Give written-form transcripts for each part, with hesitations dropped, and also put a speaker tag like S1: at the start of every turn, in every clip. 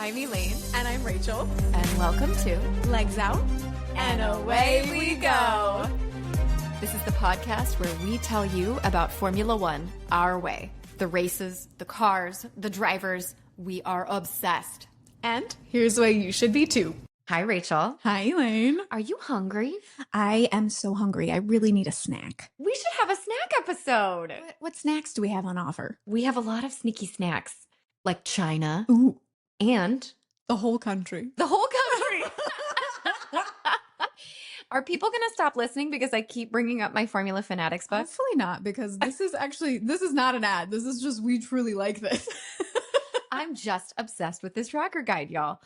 S1: I'm Elaine.
S2: And I'm Rachel.
S1: And welcome to
S2: Legs Out.
S1: And Away We Go. This is the podcast where we tell you about Formula One our way. The races, the cars, the drivers. We are obsessed.
S2: And here's why you should be too.
S1: Hi, Rachel.
S2: Hi, Elaine.
S1: Are you hungry?
S2: I am so hungry. I really need a snack.
S1: We should have a snack episode.
S2: What snacks do we have on offer?
S1: We have a lot of sneaky snacks, like China.
S2: Ooh.
S1: And
S2: the whole country.
S1: The whole country. Are people going to stop listening because I keep bringing up my Formula Fanatics book?
S2: Hopefully not, because this is not an ad. This is just, we truly like this.
S1: I'm just obsessed with this tracker guide, y'all.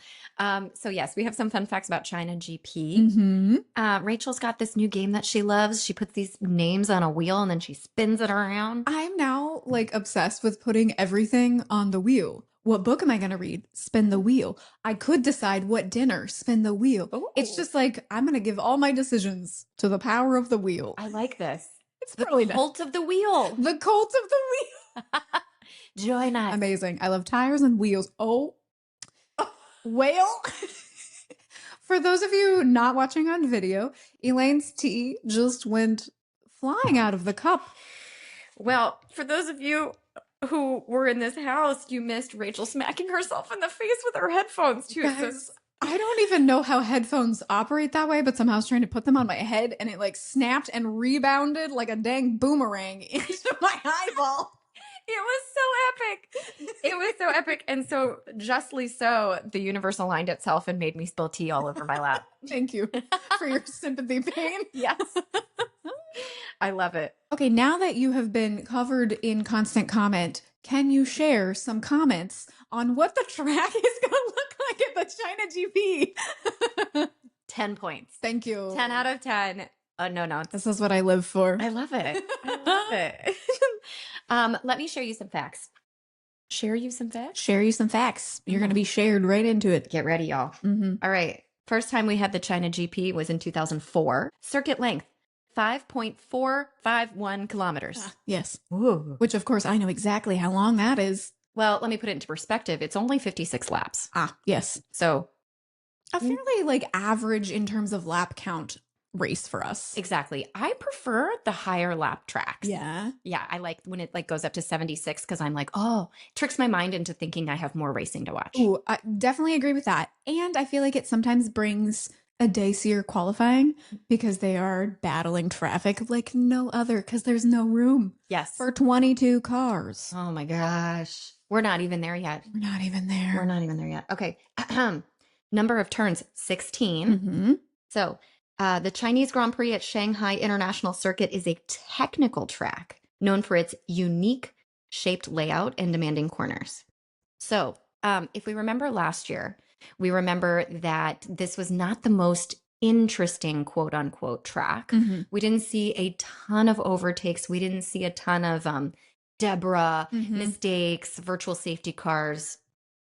S1: So yes, we have some fun facts about China GP.
S2: Mm-hmm.
S1: Rachel's got this new game that she loves. She puts these names on a wheel and then she spins it around.
S2: I'm now obsessed with putting everything on the wheel. What book am I going to read? Spin the wheel. I could decide what dinner. Spin the wheel. Ooh. It's just I'm going to give all my decisions to the power of the wheel.
S1: I like this.
S2: It's really
S1: the cult of the wheel.
S2: The cult of the wheel.
S1: Join us.
S2: Amazing. I love tires and wheels. Oh, whale. For those of you not watching on video, Elaine's tea just went flying out of the cup.
S1: Well, for those of you who were in this house, you missed Rachel smacking herself in the face with her headphones too.
S2: Guys, I don't even know how headphones operate that way, but somehow I was trying to put them on my head and it snapped and rebounded like a dang boomerang into my eyeball.
S1: It was so epic. It was so epic. And so justly so, the universe aligned itself and made me spill tea all over my lap.
S2: Thank you for your sympathy pain.
S1: Yes. I love it.
S2: Okay, now that you have been covered in constant comment, can you share some comments on what the track is going to look like at the China GP?
S1: 10 points.
S2: Thank you.
S1: 10 out of 10. No.
S2: This is what I live for.
S1: I love it. I love it. Let me share you some facts. Share you some facts?
S2: Share you some facts. You're going to be shared right into it.
S1: Get ready, y'all.
S2: Mm-hmm.
S1: All right. First time we had the China GP was in 2004. Circuit length, 5.451 kilometers.
S2: Yes.
S1: Ooh.
S2: Which, of course, I know exactly how long that is.
S1: Well, let me put it into perspective. It's only 56 laps.
S2: Yes.
S1: So
S2: a fairly average in terms of lap count race for us.
S1: Exactly. I prefer the higher lap tracks.
S2: Yeah.
S1: Yeah. I like when it goes up to 76 because I'm tricks my mind into thinking I have more racing to watch.
S2: Ooh, I definitely agree with that. And I feel like it sometimes brings a dacier qualifying because they are battling traffic like no other because there's no room.
S1: Yes.
S2: For 22 cars.
S1: Oh my gosh. We're not even there yet.
S2: We're not even there.
S1: Okay. Number of turns, 16.
S2: Mm-hmm.
S1: So the Chinese Grand Prix at Shanghai International Circuit is a technical track known for its unique shaped layout and demanding corners. So if we remember last year, we remember that this was not the most interesting quote unquote track.
S2: Mm-hmm.
S1: We didn't see a ton of overtakes. We didn't see a ton of Deborah mistakes, virtual safety cars,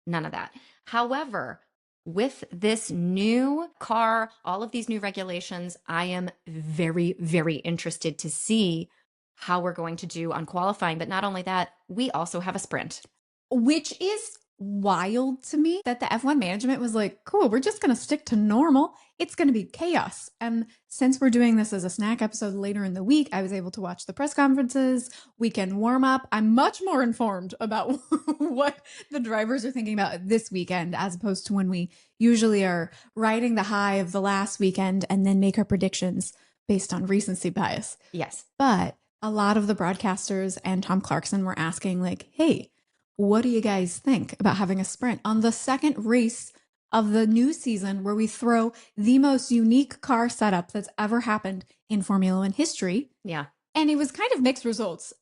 S1: none of that. However, with this new car, all of these new regulations, I am very, very interested to see how we're going to do on qualifying. But not only that, we also have a sprint.
S2: Which is wild to me that the F1 management was like, cool, we're just going to stick to normal. It's going to be chaos. And since we're doing this as a snack episode later in the week, I was able to watch the press conferences, weekend warm up. I'm much more informed about what the drivers are thinking about this weekend, as opposed to when we usually are riding the high of the last weekend and then make our predictions based on recency bias.
S1: Yes.
S2: But a lot of the broadcasters and Tom Clarkson were asking hey, what do you guys think about having a sprint on the second race of the new season where we throw the most unique car setup that's ever happened in Formula One history?
S1: Yeah.
S2: And it was kind of mixed results.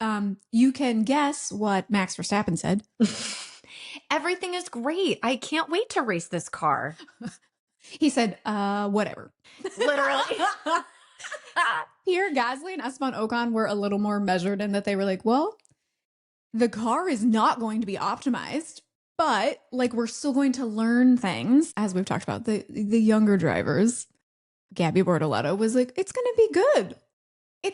S2: You can guess what Max Verstappen said.
S1: Everything is great. I can't wait to race this car.
S2: He said, whatever.
S1: Literally.
S2: Pierre Gasly and Esteban Ocon were a little more measured in that they were like, well, the car is not going to be optimized, but we're still going to learn things. As we've talked about, the younger drivers, Gabby Bortoletto was like, it's going to be good.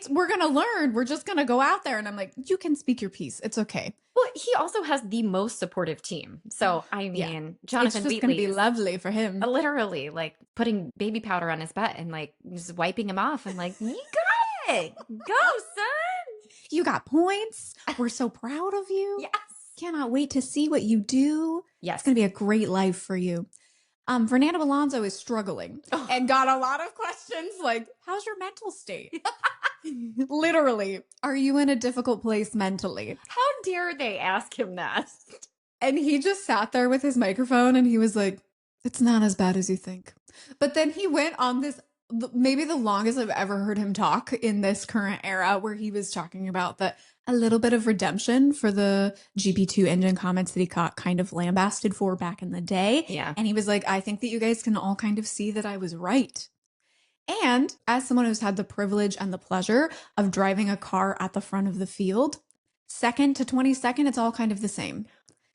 S2: we're going to learn. We're just going to go out there. And I'm like, you can speak your piece. It's okay.
S1: Well, he also has the most supportive team. So, I mean, Jonathan
S2: It's just going to
S1: Wheatley
S2: be
S1: is
S2: lovely for him.
S1: literally like putting baby powder on his butt and like just wiping him off and like, you got it. Go, son.
S2: You got points. We're so proud of you.
S1: Yes.
S2: Cannot wait to see what you do.
S1: Yes.
S2: It's going to be a great life for you. Fernando Alonso is struggling and got a lot of questions like, how's your mental state? Literally, are you in a difficult place mentally?
S1: How dare they ask him that?
S2: And he just sat there with his microphone and he was like, it's not as bad as you think. But then he went on this, maybe the longest I've ever heard him talk in this current era, where he was talking about that a little bit of redemption for the GP2 engine comments that he got kind of lambasted for back in the day.
S1: Yeah.
S2: And he was like, I think that you guys can all kind of see that I was right. And as someone who's had the privilege and the pleasure of driving a car at the front of the field, second to 22nd, it's all kind of the same.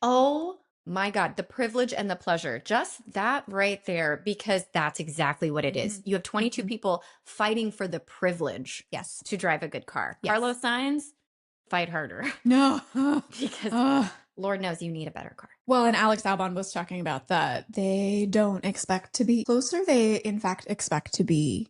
S1: Oh my God, the privilege and the pleasure. Just that right there, because that's exactly what it is. You have 22 people fighting for the privilege to drive a good car.
S2: Yes.
S1: Carlos Sainz, fight harder.
S2: No.
S1: Because Lord knows you need a better car.
S2: Well, and Alex Albon was talking about that. They don't expect to be closer. They, in fact, expect to be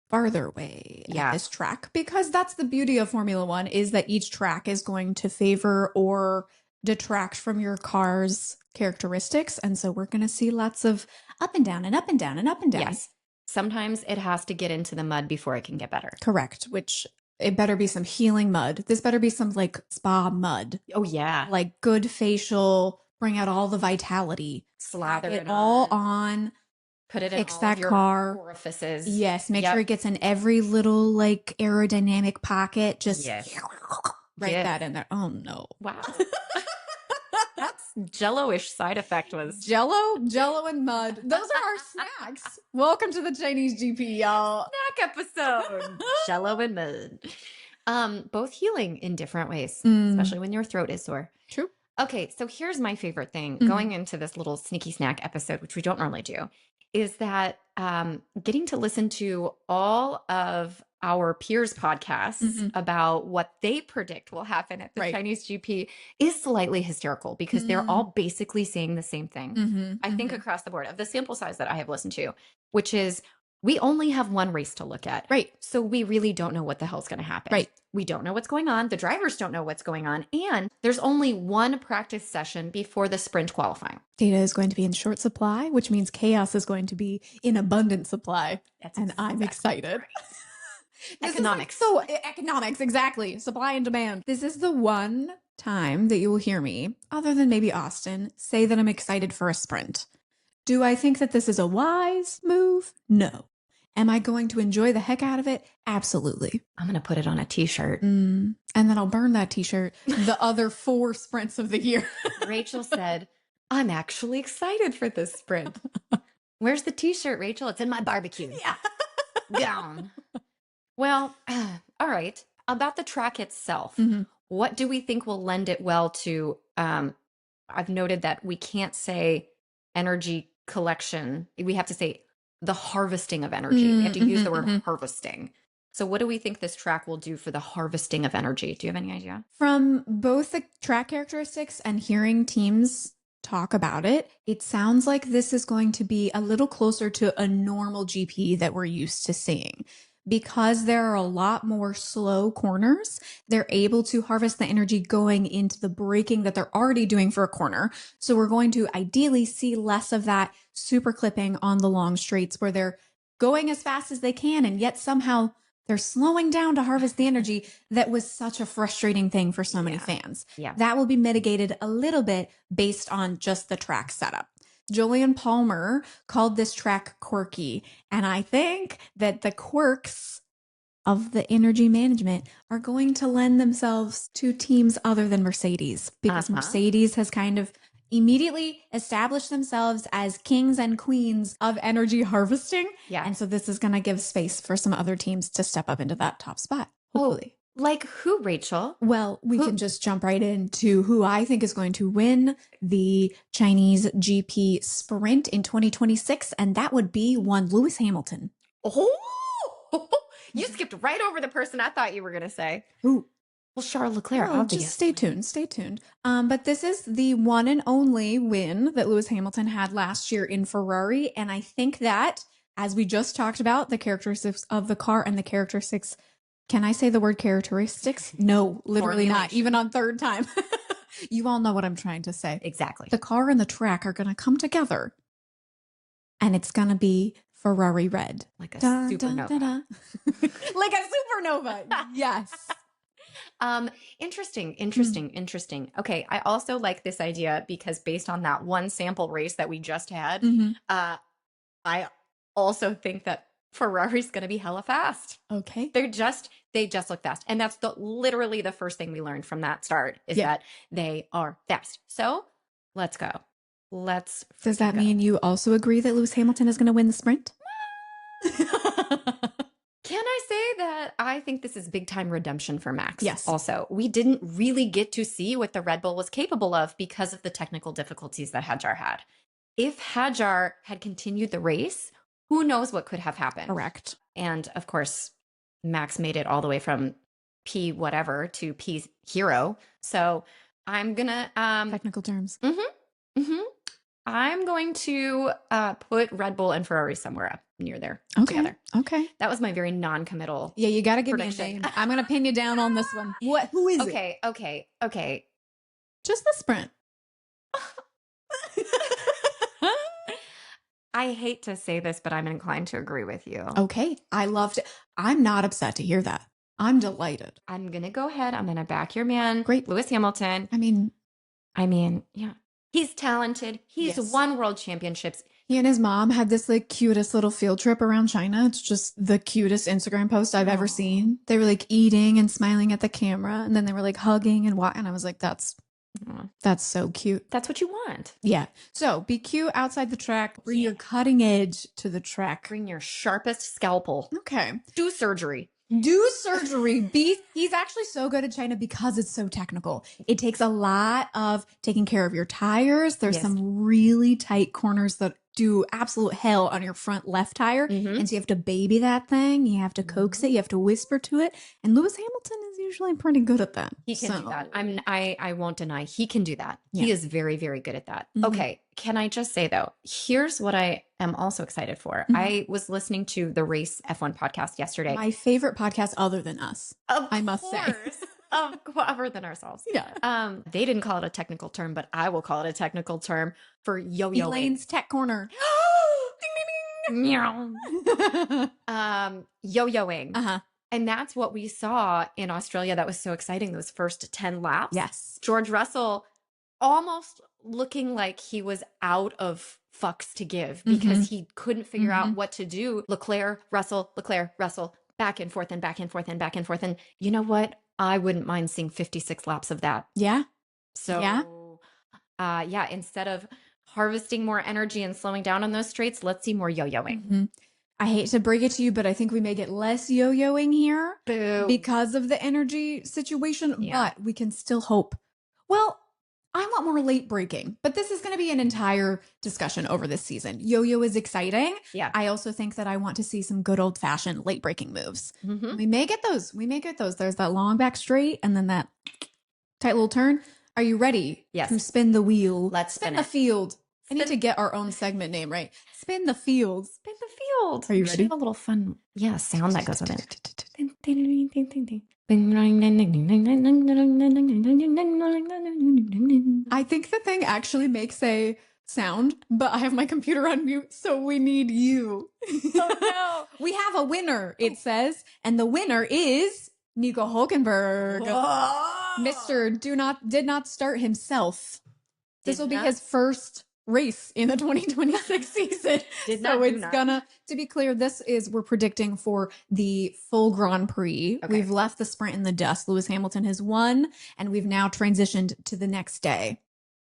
S2: farther away at this track, because that's the beauty of Formula One, is that each track is going to favor or detract from your car's characteristics. And so we're going to see lots of up and down and up and down and up and down.
S1: Yes. Sometimes it has to get into the mud before it can get better.
S2: Correct. Which it better be some healing mud. This better be some like spa mud.
S1: Oh, yeah.
S2: Like good facial, bring out all the vitality.
S1: Slather it
S2: all on.
S1: Put it in
S2: fix
S1: all
S2: that
S1: of your
S2: car.
S1: orifices.
S2: Yes. Make sure it gets in every little like aerodynamic pocket. Just write that in there. Oh, no.
S1: Wow. That's Jello-ish side effect was.
S2: Jello and mud. Those are our snacks. Welcome to the Chinese GP, y'all.
S1: Snack episode. Jello and mud. Both healing in different ways, especially when your throat is sore.
S2: True.
S1: Okay, so here's my favorite thing going into this little sneaky snack episode, which we don't normally do, is that getting to listen to all of our peers' podcasts about what they predict will happen at the Chinese GP is slightly hysterical, because they're all basically saying the same thing. I think across the board of the sample size that I have listened to, which is we only have one race to look at.
S2: Right.
S1: So we really don't know what the hell's going to happen.
S2: Right.
S1: We don't know what's going on. The drivers don't know what's going on. And there's only one practice session before the sprint qualifying.
S2: Data is going to be in short supply, which means chaos is going to be in abundant supply. And I'm excited.
S1: Right. Economics.
S2: Economics, exactly. Supply and demand. This is the one time that you will hear me, other than maybe Austin, say that I'm excited for a sprint. Do I think that this is a wise move? No. Am I going to enjoy the heck out of it? Absolutely.
S1: I'm going to put it on a t-shirt.
S2: And then I'll burn that t-shirt the other 4 sprints of the year.
S1: Rachel said, I'm actually excited for this sprint. Where's the t-shirt, Rachel? It's in my barbecue.
S2: Yeah.
S1: Down. Well, all right. About the track itself, what do we think will lend it well to? I've noted that we can't say energy collection. We have to say the harvesting of energy. We have to use the word harvesting. So what do we think this track will do for the harvesting of energy? Do you have any idea?
S2: From both the track characteristics and hearing teams talk about it, it sounds like this is going to be a little closer to a normal GP that we're used to seeing. Because there are a lot more slow corners, they're able to harvest the energy going into the braking that they're already doing for a corner. So we're going to ideally see less of that super clipping on the long straights where they're going as fast as they can, and yet somehow they're slowing down to harvest the energy that was such a frustrating thing for so many fans.
S1: Yeah.
S2: That will be mitigated a little bit based on just the track setup. Julian Palmer called this track quirky, and I think that the quirks of the energy management are going to lend themselves to teams other than Mercedes, because Mercedes has kind of immediately established themselves as kings and queens of energy harvesting.
S1: Yeah.
S2: And so this is going to give space for some other teams to step up into that top spot, hopefully.
S1: Like who, Rachel?
S2: Well, we can just jump right into who I think is going to win the Chinese GP Sprint in 2026, and that would be one Lewis Hamilton.
S1: Oh, You skipped right over the person I thought you were going to say.
S2: Who?
S1: Well, Charles Leclerc,
S2: Oh,
S1: obviously.
S2: just stay tuned. Stay tuned. But this is the one and only win that Lewis Hamilton had last year in Ferrari. And I think that, as we just talked about, the characteristics of the car and the characteristics, can I say the word characteristics? No, literally not, even on third time. You all know what I'm trying to say.
S1: Exactly.
S2: The car and the track are going to come together. And it's going to be Ferrari red.
S1: Like a supernova.
S2: Like a supernova. Yes.
S1: Interesting. Okay. I also like this idea because based on that one sample race that we just had, I also think that Ferrari's going to be hella fast.
S2: Okay.
S1: They just look fast. And that's literally the first thing we learned from that start is that they are fast. So let's go. Does
S2: that mean you also agree that Lewis Hamilton is going to win the sprint?
S1: Can I say that I think this is big time redemption for Max?
S2: Yes.
S1: Also, we didn't really get to see what the Red Bull was capable of because of the technical difficulties that Hadjar had. If Hadjar had continued the race, who knows what could have happened?
S2: Correct.
S1: And of course, Max made it all the way from P whatever to P hero. So I'm gonna
S2: technical terms.
S1: I'm going to put Red Bull and Ferrari somewhere up near there together.
S2: Okay.
S1: That was my very non-committal.
S2: Yeah, you got to give
S1: prediction.
S2: me a name. I'm going to pin you down on this one. What? Who is it?
S1: Okay.
S2: Just the sprint.
S1: I hate to say this, but I'm inclined to agree with you.
S2: Okay. I loved it. I'm not upset to hear that. I'm delighted.
S1: I'm going to go ahead. I'm going to back your man.
S2: Great.
S1: Lewis Hamilton.
S2: I mean,
S1: yeah. He's talented. He's won world championships.
S2: He and his mom had this like cutest little field trip around China. It's just the cutest Instagram post I've ever seen. They were like eating and smiling at the camera, and then they were like hugging and walking. And I was like, that's so cute.
S1: That's what you want.
S2: Yeah. So be cute outside the track. Bring your cutting edge to the track.
S1: Bring your sharpest scalpel.
S2: Okay.
S1: Do surgery.
S2: He's actually so good at China because it's so technical. It takes a lot of taking care of your tires. There's some really tight corners that do absolute hell on your front left tire. And so you have to baby that thing. You have to coax it. You have to whisper to it. And Lewis Hamilton is usually pretty good at that.
S1: He can do that. I won't deny he can do that.
S2: Yeah.
S1: He is very, very good at that. Okay. Can I just say though, here's what I am also excited for. I was listening to the Race F1 podcast yesterday.
S2: My favorite podcast other than us, I must say.
S1: Other than ourselves.
S2: Yeah.
S1: They didn't call it a technical term, but I will call it a technical term for yo-yoing.
S2: Elaine's Tech Corner.
S1: Yo-yoing. And that's what we saw in Australia. That was so exciting. Those first 10 laps.
S2: Yes.
S1: George Russell almost looking like he was out of fucks to give because he couldn't figure out what to do. Leclerc, Russell, back and forth and back and forth and back and forth. And you know what? I wouldn't mind seeing 56 laps of that.
S2: Yeah.
S1: So, instead of harvesting more energy and slowing down on those straights, let's see more yo-yoing.
S2: I hate to break it to you, but I think we may get less yo-yoing here because of the energy situation, but we can still hope. Well, I want more late breaking, but this is going to be an entire discussion over this season. Yo-yo is exciting.
S1: Yeah.
S2: I also think that I want to see some good old fashioned late breaking moves. We may get those. There's that long back straight and then that tight little turn. Are you ready?
S1: Yes.
S2: To spin the wheel?
S1: Let's spin
S2: the
S1: it.
S2: field. I need to get our own segment name right. Spin the field.
S1: Spin the field.
S2: Are you
S1: We should
S2: ready?
S1: have a little fun, sound that goes with it.
S2: I think the thing actually makes a sound, but I have my computer on mute, so we need you.
S1: Oh no.
S2: We have a winner, it says, and the winner is Nico Hulkenberg. Mr. Did not start himself. This will be his first race in the 2026 season. To be clear, we're predicting for the full Grand Prix.
S1: Okay.
S2: We've left the sprint in the dust. Lewis Hamilton has won, and we've now transitioned to the next day.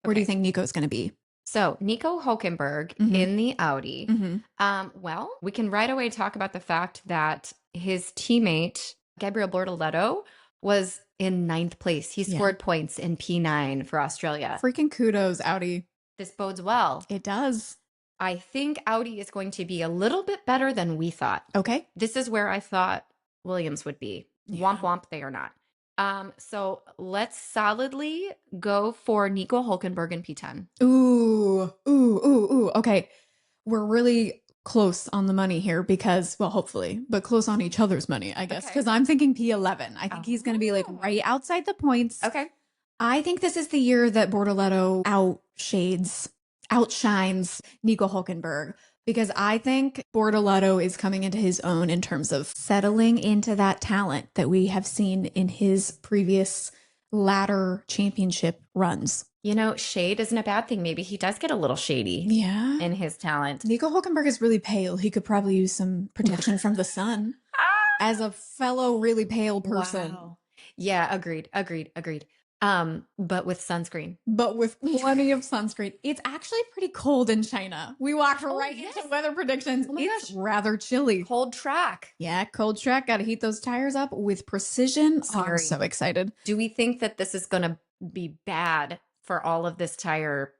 S2: Where do you think Nico's going to be?
S1: So Nico Hulkenberg in the Audi. Well, we can right away talk about the fact that his teammate, Gabriel Bortoleto, was in 9th place. He scored points in P9 for Australia.
S2: Freaking kudos, Audi.
S1: This bodes well.
S2: It does.
S1: I think Audi is going to be a little bit better than we thought.
S2: Okay.
S1: This is where I thought Williams would be.
S2: Yeah.
S1: Womp womp, they are not. So let's solidly go for Nico Hulkenberg in P10.
S2: Ooh. Okay. We're really close on the money here because, well, hopefully, but close on each other's money, I guess,
S1: Okay.
S2: because I'm thinking P11. I think he's going to be like right outside the points.
S1: Okay.
S2: I think this is the year that Bortoletto outshines Nico Hulkenberg because I think Bortoletto is coming into his own in terms of settling into that talent that we have seen in his previous ladder championship runs.
S1: You know, shade isn't a bad thing. Maybe he does get a little shady in his talent.
S2: Nico Hulkenberg is really pale. He could probably use some protection from the sun as a fellow really pale person.
S1: Wow. Yeah, agreed. But with sunscreen.
S2: But with plenty of sunscreen. It's actually pretty cold in China. We walked right into weather predictions.
S1: Oh my
S2: it's
S1: gosh.
S2: rather chilly.
S1: Cold track.
S2: Yeah, cold track. Got to heat those tires up with precision. Oh, I'm so excited.
S1: Do we think that this is going to be bad for all of this tire?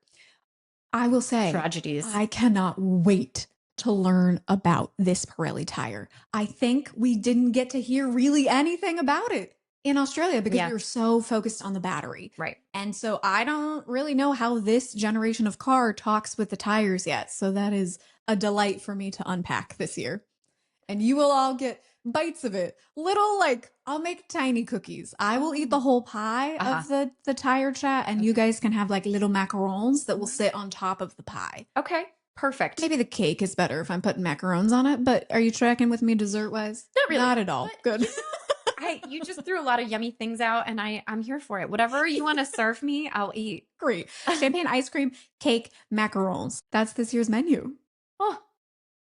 S2: I will say,
S1: tragedies.
S2: I cannot wait to learn about this Pirelli tire. I think we didn't get to hear really anything about it in Australia because we were so focused on the battery.
S1: Right.
S2: And so I don't really know how this generation of car talks with the tires yet. So that is a delight for me to unpack this year. And you will all get bites of it. Little, I'll make tiny cookies. I will eat the whole pie of the tire chat, and you guys can have like little macarons that will sit on top of the pie.
S1: Okay. Perfect.
S2: Maybe the cake is better if I'm putting macarons on it, but are you tracking with me dessert-wise?
S1: Not really.
S2: Not at all. Good.
S1: You just threw a lot of yummy things out, and I'm here for it. Whatever you want to serve me, I'll eat.
S2: Great. Champagne ice cream, cake, macarons. That's this year's menu.
S1: Oh,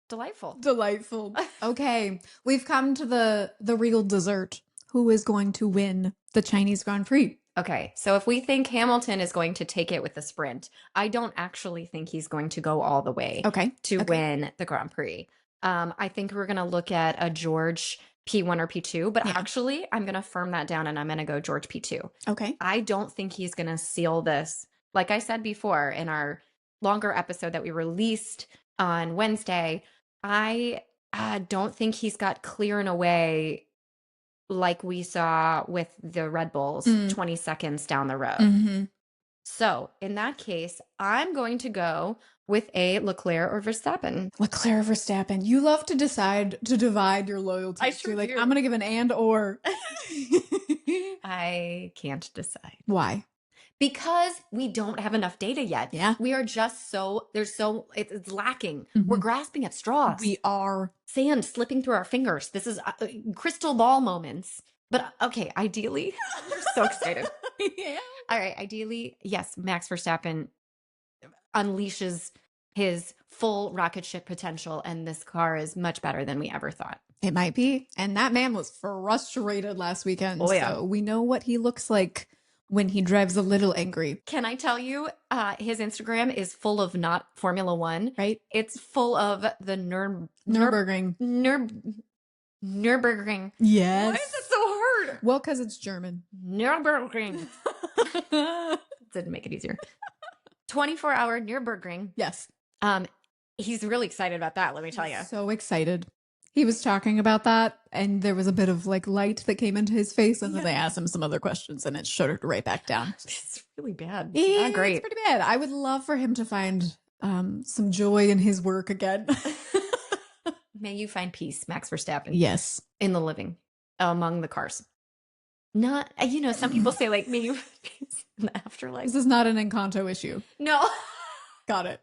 S1: delightful.
S2: Delightful. Okay. We've come to the real dessert. Who is going to win the Chinese Grand Prix?
S1: Okay. So if we think Hamilton is going to take it with the sprint, I don't actually think he's going to go all the way to win the Grand Prix. I think we're going to look at a George P1 or P2, but actually I'm going to firm that down and I'm going to go George P2.
S2: Okay.
S1: I don't think he's going to seal this. Like I said before in our longer episode that we released on Wednesday, I don't think he's got clear and away like we saw with the Red Bulls 20 seconds down the road.
S2: Mm-hmm.
S1: So in that case, I'm going to go with a Leclerc or Verstappen.
S2: Leclerc or Verstappen. You love to divide your loyalties.
S1: I sure do.
S2: I'm going to give an and or.
S1: I can't decide.
S2: Why?
S1: Because we don't have enough data yet.
S2: Yeah.
S1: We are just it's lacking. We're grasping at straws.
S2: We are.
S1: Sand slipping through our fingers. This is crystal ball moments. But okay, ideally, I'm so excited.
S2: Yeah.
S1: All right, ideally, yes, Max Verstappen unleashes his full rocket ship potential, and this car is much better than we ever thought.
S2: It might be. And that man was frustrated last weekend.
S1: Oh, yeah.
S2: So we know what he looks like when he drives a little angry.
S1: Can I tell you, his Instagram is full of not Formula One.
S2: Right.
S1: It's full of the
S2: Nürburgring.
S1: Nürburgring.
S2: Yes.
S1: Why is it so hard?
S2: Well, because it's German.
S1: Nürburgring. Didn't make it easier. 24-hour Nürburgring.
S2: Yes.
S1: He's really excited about that, let me tell you.
S2: So excited. He was talking about that, and there was a bit of light that came into his face, and then they asked him some other questions, and it shuttered right back down.
S1: It's really bad.
S2: Yeah,
S1: Not great.
S2: It's pretty bad. I would love for him to find some joy in his work again.
S1: May you find peace, Max Verstappen.
S2: Yes.
S1: In the living, among the cars. Not, some people say may you find peace in the afterlife.
S2: This is not an Encanto issue.
S1: No.
S2: Got it.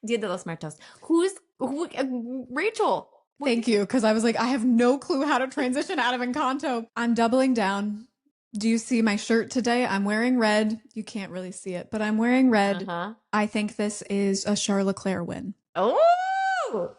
S1: Dia de los Muertos. Who, Rachel.
S2: Thank you, because I was I have no clue how to transition out of Encanto. I'm doubling down. Do you see my shirt today? I'm wearing red. You can't really see it, but I'm wearing red. I think this is a Charles Leclerc win.
S1: Oh!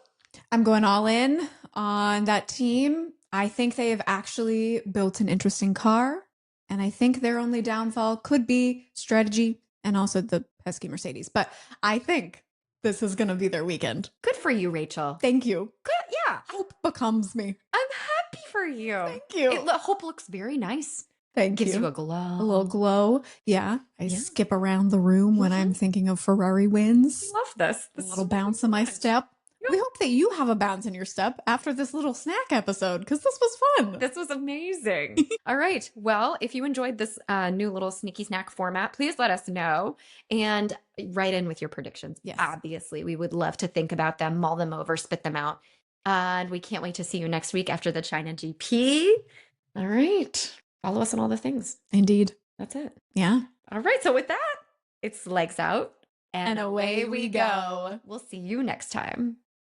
S2: I'm going all in on that team. I think they have actually built an interesting car, and I think their only downfall could be strategy and also the pesky Mercedes. But I think this is going to be their weekend.
S1: Good for you, Rachel.
S2: Thank you.
S1: Good, yeah.
S2: Hope becomes me.
S1: I'm happy for you.
S2: Thank you.
S1: Hope looks very nice.
S2: Thank you.
S1: Gives you a glow.
S2: A little glow. Yeah. I skip around the room when I'm thinking of Ferrari wins.
S1: I love this.
S2: A little bounce in my step. We hope that you have a bounce in your step after this little snack episode, because this was fun.
S1: This was amazing. All right. Well, if you enjoyed this new little sneaky snack format, please let us know and write in with your predictions.
S2: Yes.
S1: Obviously, we would love to think about them, mull them over, spit them out. And we can't wait to see you next week after the China GP. All right. Follow us on all the things.
S2: Indeed.
S1: That's it.
S2: Yeah.
S1: All right. So with that, it's legs out
S2: And away we go.
S1: We'll see you next time.